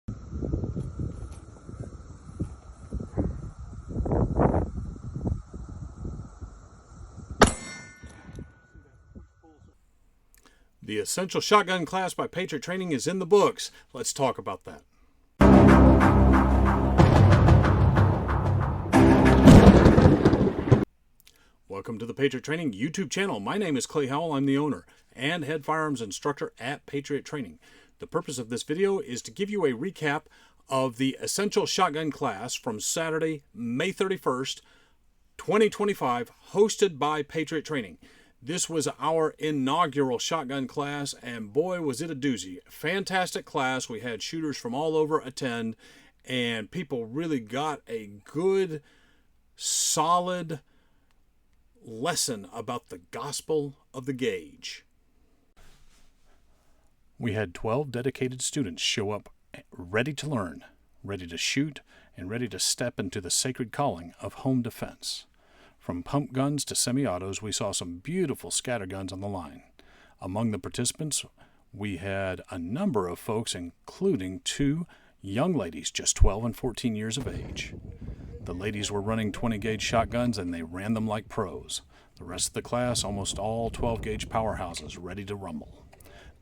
The Essential Shotgun class by Patriot Training is in the books. Let's talk about that. Welcome to the Patriot Training YouTube channel. My name is Cali Howell. I'm the owner and head firearms instructor at Patriot Training. The purpose of this video is to give you a recap of the Essential Shotgun class from Saturday, May 31st, 2025, hosted by Patriot Training. This was our inaugural shotgun class, and boy, was it a doozy. Fantastic class. We had shooters from all over attend, and people really got a good, solid lesson about the gospel of the gauge. We had 12 dedicated students show up ready to learn, ready to shoot, and ready to step into the sacred calling of home defense. From pump guns to semi-autos, we saw some beautiful scatterguns on the line. Among the participants, we had a number of folks, including two young ladies, just 12 and 14 years of age. The ladies were running 20-gauge shotguns, and they ran them like pros. The rest of the class, almost all 12-gauge powerhouses, ready to rumble.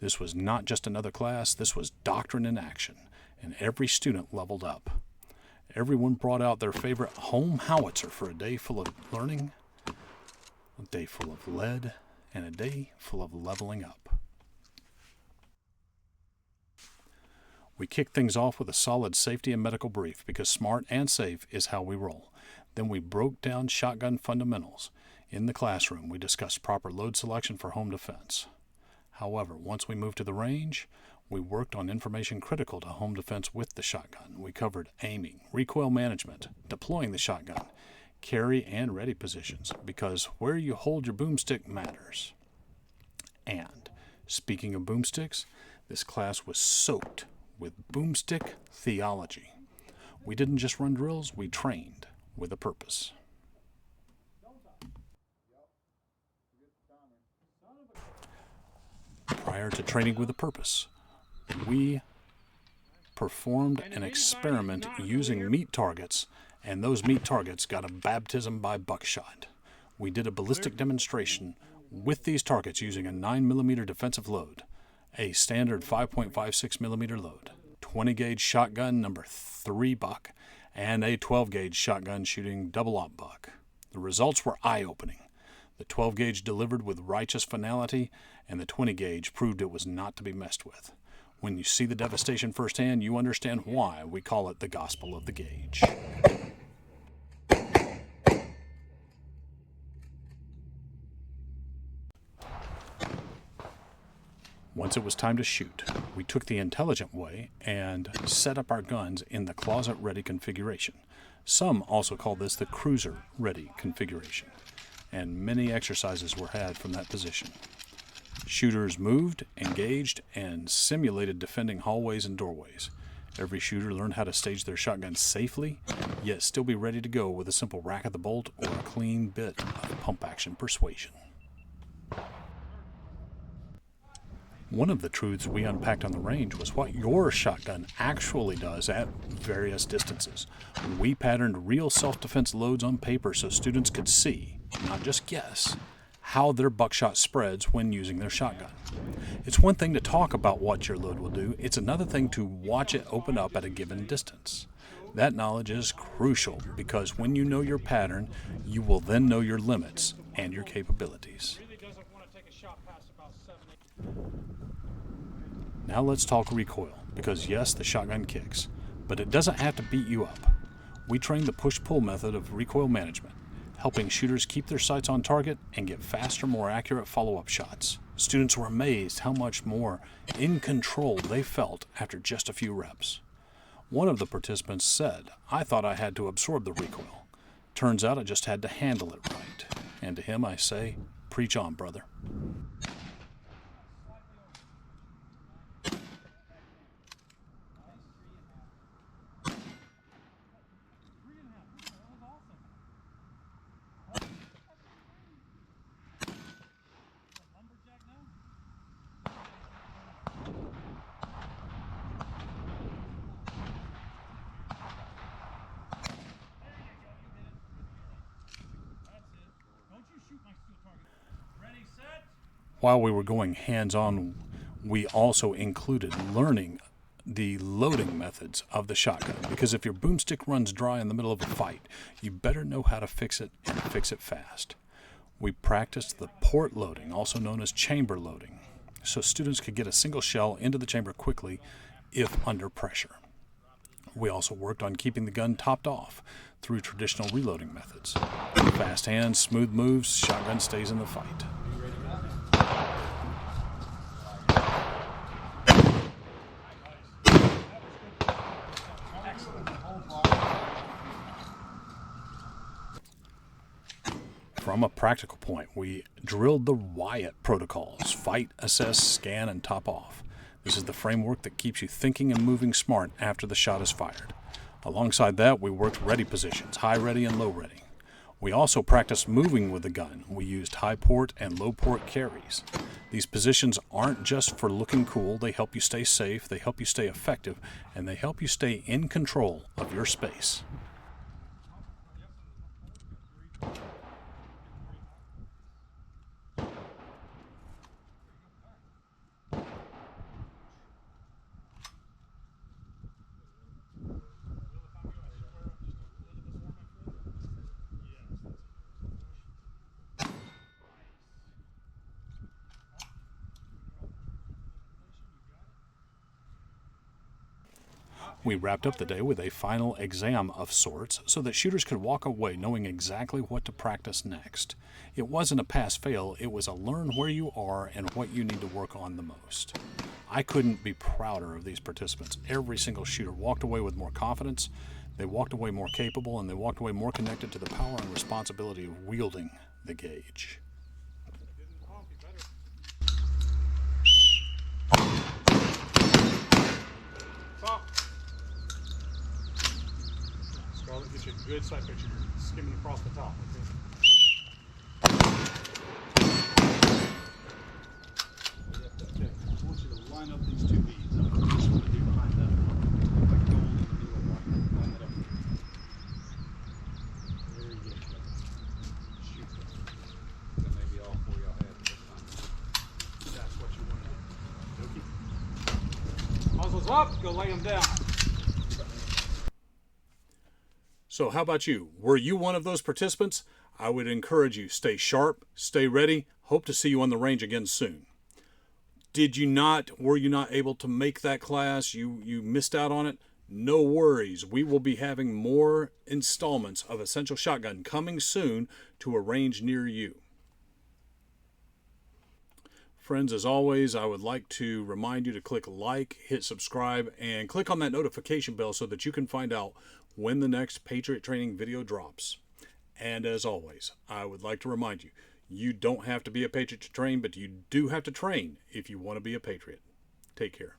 This was not just another class, this was doctrine in action, and every student leveled up. Everyone brought out their favorite home howitzer for a day full of learning, a day full of lead, and a day full of leveling up. We kicked things off with a solid safety and medical brief because smart and safe is how we roll. Then we broke down shotgun fundamentals. In the classroom, we discussed proper load selection for home defense. However, once we moved to the range, we worked on information critical to home defense with the shotgun. We covered aiming, recoil management, deploying the shotgun, carry and ready positions, because where you hold your boomstick matters. And speaking of boomsticks, this class was soaked with boomstick theology. We didn't just run drills, we trained with a purpose. Prior to training with a purpose, we performed an experiment using meat targets, and those meat targets got a baptism by buckshot. We did a ballistic demonstration with these targets using a 9mm defensive load, a standard 5.56mm load, 20-gauge shotgun number 3 buck, and a 12-gauge shotgun shooting double-aught buck. The results were eye-opening. The 12-gauge delivered with righteous finality, and the 20-gauge proved it was not to be messed with. When you see the devastation firsthand, you understand why we call it the gospel of the gauge. Once it was time to shoot, we took the intelligent way and set up our guns in the closet-ready configuration. Some also call this the cruiser-ready configuration, and many exercises were had from that position. Shooters moved, engaged, and simulated defending hallways and doorways. Every shooter learned how to stage their shotgun safely, yet still be ready to go with a simple rack of the bolt or a clean bit of pump-action persuasion. One of the truths we unpacked on the range was what your shotgun actually does at various distances. We patterned real self-defense loads on paper so students could see, not just guess, how their buckshot spreads when using their shotgun. It's one thing to talk about what your load will do, it's another thing to watch it open up at a given distance. That knowledge is crucial because when you know your pattern, you will then know your limits and your capabilities. Now let's talk recoil, because yes, the shotgun kicks, but it doesn't have to beat you up. We train the push-pull method of recoil management, helping shooters keep their sights on target and get faster, more accurate follow-up shots. Students were amazed how much more in control they felt after just a few reps. One of the participants said, "I thought I had to absorb the recoil. Turns out I just had to handle it right." And to him I say, preach on, brother. while we were going hands-on, we also included learning the loading methods of the shotgun, because if your boomstick runs dry in the middle of a fight, you better know how to fix it and fix it fast. We practiced the port loading, also known as chamber loading, so students could get a single shell into the chamber quickly if under pressure. We also worked on keeping the gun topped off through traditional reloading methods. Fast hands, smooth moves, shotgun stays in the fight. From a practical point, we drilled the Wyatt protocols: fight, assess, scan, and top off. This is the framework that keeps you thinking and moving smart after the shot is fired. Alongside that, we worked ready positions: high ready and low ready. We also practiced moving with the gun. We used high port and low port carries. These positions aren't just for looking cool. They help you stay safe, they help you stay effective, and they help you stay in control of your space. We wrapped up the day with a final exam of sorts so that shooters could walk away knowing exactly what to practice next. It wasn't a pass-fail, it was a learn where you are and what you need to work on the most. I couldn't be prouder of these participants. Every single shooter walked away with more confidence, they walked away more capable, and they walked away more connected to the power and responsibility of wielding the gauge. Scarlett, get you a good sight picture skimming across the top. Okay. I want you to line up these two beads. I just want to do behind that. Like gold in the middle of one. Line that up. Very good. Shoot them. That may be all four y'all had at the time. That's what you want to do. Okay. Muzzles up, go lay them down. So how about you? Were you one of those participants? I would encourage you, stay sharp, stay ready, hope to see you on the range again soon. Were you not able to make that class? You missed out on it? No worries. We will be having more installments of Essential Shotgun coming soon to a range near you. Friends, as always, I would like to remind you to click like, hit subscribe, and click on that notification bell so that you can find out when the next Patriot Training video drops. And as always, I would like to remind you, you don't have to be a Patriot to train, but you do have to train if you want to be a Patriot. Take care.